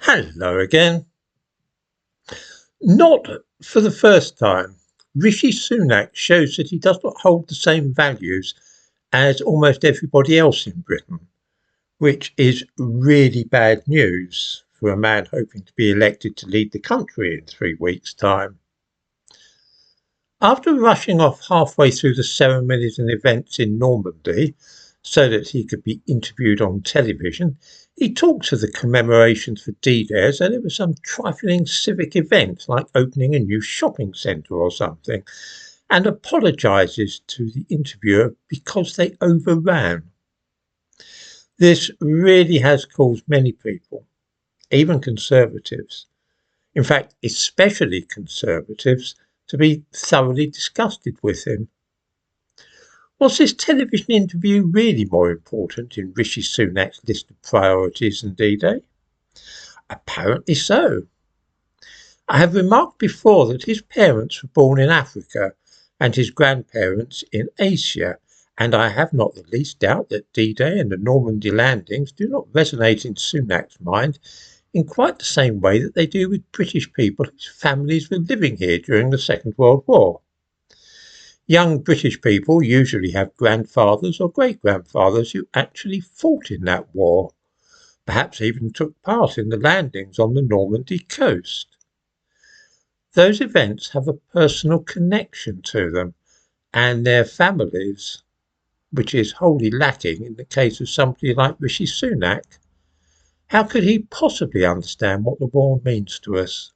Hello again. Not for the first time, Rishi Sunak shows that he does not hold the same values as almost everybody else in Britain, which is really bad news for a man hoping to be elected to lead the country in 3 weeks' time. After rushing off halfway through the ceremonies and events in Normandy so that he could be interviewed on television, he talked to the commemorations for D-Day as though it was some trifling civic event like opening a new shopping centre or something, and apologises to the interviewer because they overran. This really has caused many people, even Conservatives, in fact especially Conservatives, to be thoroughly disgusted with him. Was this television interview really more important in Rishi Sunak's list of priorities than D-Day? Apparently so. I have remarked before that his parents were born in Africa and his grandparents in Asia, and I have not the least doubt that D-Day and the Normandy landings do not resonate in Sunak's mind in quite the same way that they do with British people whose families were living here during the Second World War. Young British people usually have grandfathers or great-grandfathers who actually fought in that war, perhaps even took part in the landings on the Normandy coast. Those events have a personal connection to them and their families, which is wholly lacking in the case of somebody like Rishi Sunak. How could he possibly understand what the war means to us?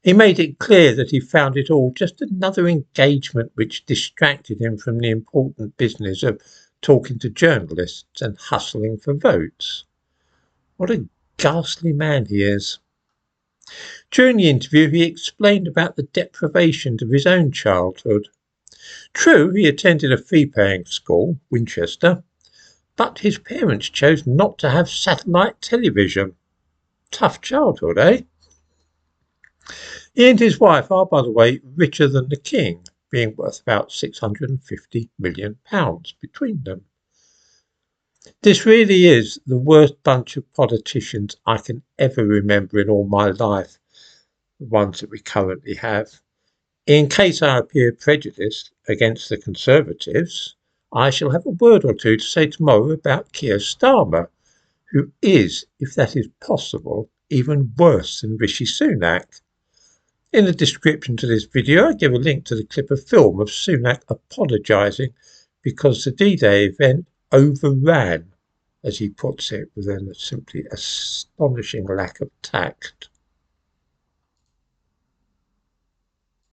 He made it clear that he found it all just another engagement which distracted him from the important business of talking to journalists and hustling for votes. What a ghastly man he is. During the interview, he explained about the deprivations of his own childhood. True, he attended a fee-paying school, Winchester, but his parents chose not to have satellite television. Tough childhood, eh? He and his wife are, by the way, richer than the king, being worth about £650 million between them. This really is the worst bunch of politicians I can ever remember in all my life, the ones that we currently have. In case I appear prejudiced against the Conservatives, I shall have a word or two to say tomorrow about Keir Starmer, who is, if that is possible, even worse than Rishi Sunak. In the description to this video, I give a link to the clip of film of Sunak apologising because the D-Day event overran, as he puts it, with a simply astonishing lack of tact.